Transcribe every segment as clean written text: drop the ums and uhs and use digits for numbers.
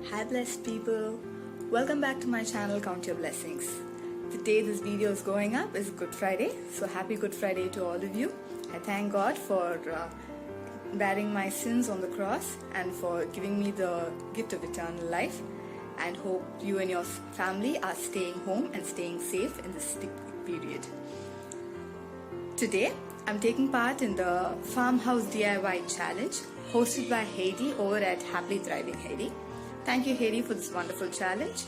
Hi blessed people, welcome back to my channel Count Your Blessings. The day this video is going up is Good Friday, so happy Good Friday to all of you. I thank God for bearing my sins on the cross and for giving me the gift of eternal life, and hope you and your family are staying home and staying safe in this stick period. Today I'm taking part in the Farmhouse DIY challenge hosted by Heidi over at Happily Thriving Heidi. Thank you, Heidi, for this wonderful challenge.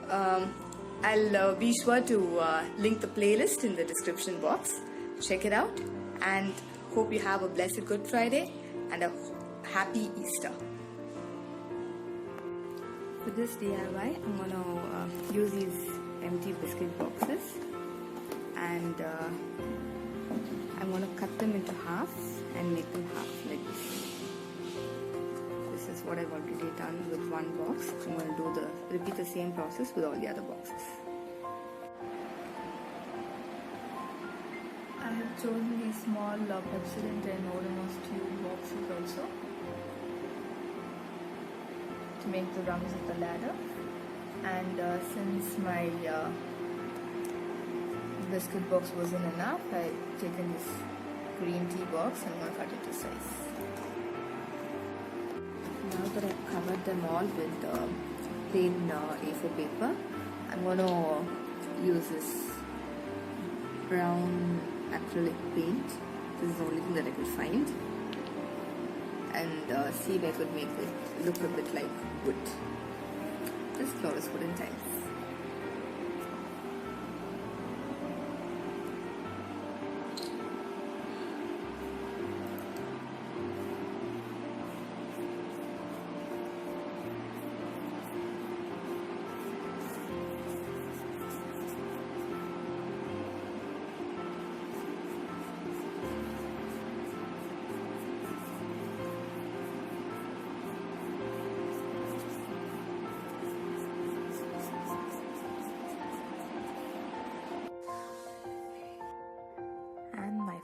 I'll be sure to link the playlist in the description box. Check it out and hope you have a blessed Good Friday and a happy Easter. For this DIY, I'm going to use these empty biscuit boxes and I'm going to cut them into half and make them half like this. This is what I've already done with one box. I'm going to repeat the same process with all the other boxes. I have chosen these small Pepsodent and Odomos tube boxes also to make the rungs of the ladder. And since my biscuit box wasn't enough, I've taken this green tea box and I'm going to cut it to size. Now that I've covered them all with plain A4 paper, I'm going to use this brown acrylic paint. This is the only thing that I could find, and see if I could make it look a bit like wood. This floor is wooden tiles.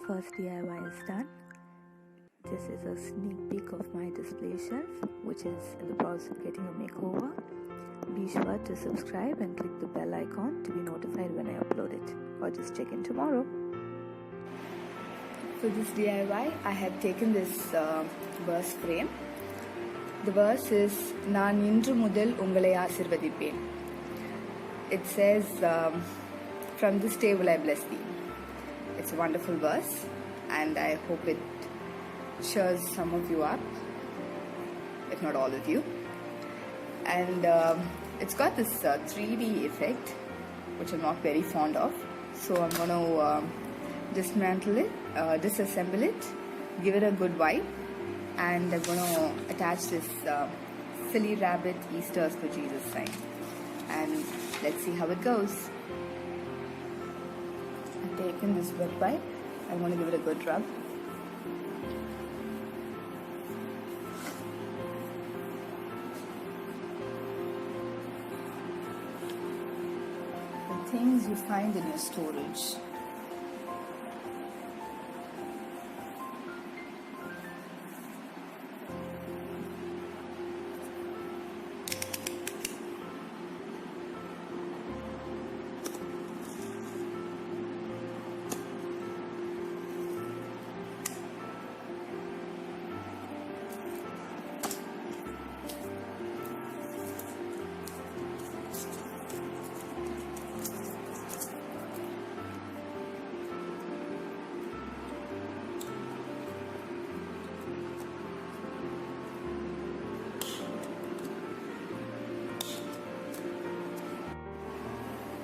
First DIY is done. This is a sneak peek of my display shelf, which is in the process of getting a makeover. Be sure to subscribe and click the bell icon to be notified when I upload it, or just check in tomorrow. For this DIY, I have taken this verse frame. The verse is "Naan indru mudal ungalai aasirvadippen." It says, "From this day will I bless thee." It's a wonderful verse, and I hope it cheers some of you up, if not all of you. And it's got this 3D effect, which I'm not very fond of. So I'm going to dismantle it, disassemble it, give it a good wipe, and I'm going to attach this silly rabbit Easter's for Jesus sign. And let's see how it goes. I've taken this wet wipe. I'm going to give it a good rub. The things you find in your storage.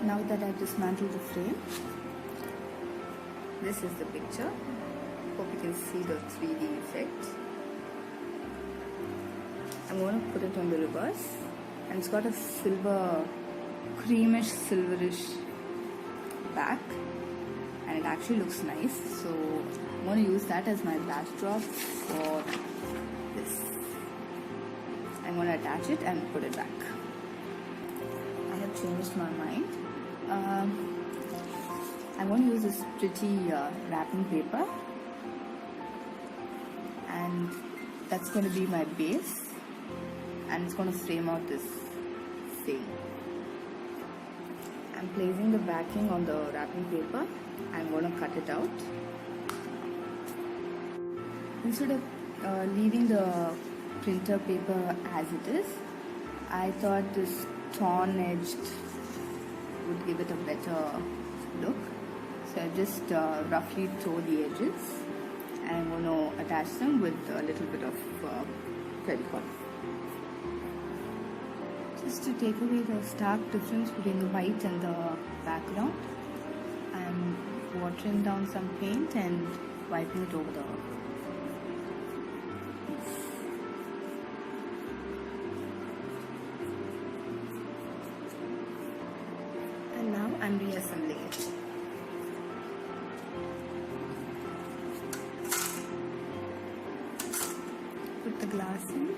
Now that I've dismantled the frame, this is the picture. Hope you can see the 3D effect. I'm going to put it on the reverse, and it's got a silver, creamish, silverish back, and it actually looks nice. So I'm going to use that as my backdrop for this. I'm going to attach it and put it back. I have changed my mind. I'm going to use this pretty wrapping paper, and that's going to be my base. and it's going to frame out this saying. I'm placing the backing on the wrapping paper. I'm going to cut it out. Instead of leaving the printer paper as it is, I thought this torn edged would give it a better look. So I just roughly tore the edges, and I'm going to attach them with a little bit of Fevicol. Just to take away the stark difference between the white and the background, I'm watering down some paint and wiping it over the piece. And now I'm reassembling it. Put the glass in.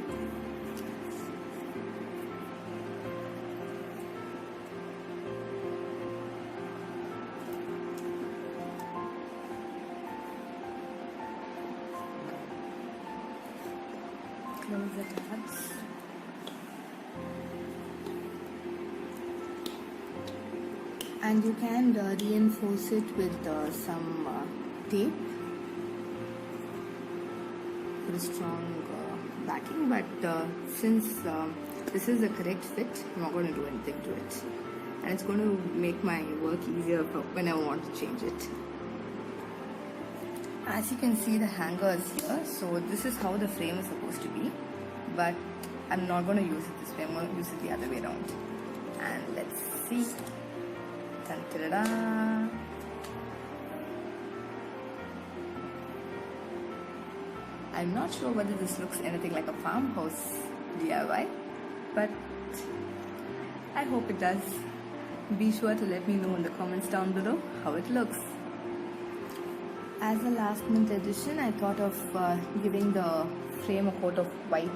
Close the tabs. And you can reinforce it with some tape for a strong backing, but since this is the correct fit, I'm not going to do anything to it, and it's going to make my work easier for when I want to change it. As you can see, the hanger is here, so this is how the frame is supposed to be, but I'm not going to use it this way. I'm going to use it the other way around. And let's see. Dun-da-da-da. I'm not sure whether this looks anything like a farmhouse DIY, but I hope it does. Be sure to let me know in the comments down below how it looks. As a last minute addition, I thought of giving the frame a coat of white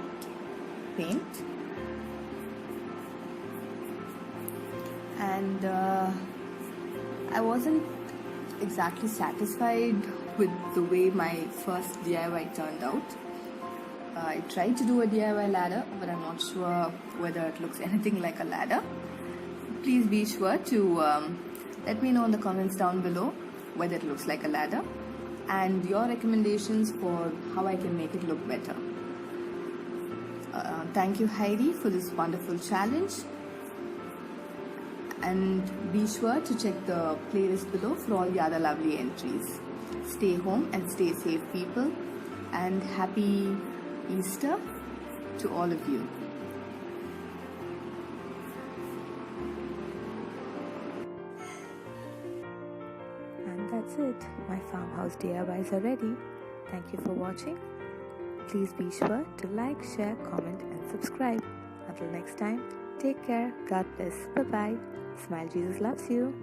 paint, and I wasn't exactly satisfied with the way my first DIY turned out. I tried to do a DIY ladder, but I'm not sure whether it looks anything like a ladder. Please be sure to let me know in the comments down below whether it looks like a ladder, and your recommendations for how I can make it look better. Thank you, Heidi, for this wonderful challenge, and be sure to check the playlist below for all the other lovely entries. Stay home and stay safe, people, and happy Easter to all of you. And that's it. My farmhouse DIYs are ready. Thank you for watching. Please be sure to like, share, comment and subscribe. Until next time, take care. God bless. Bye-bye. Smile, Jesus loves you.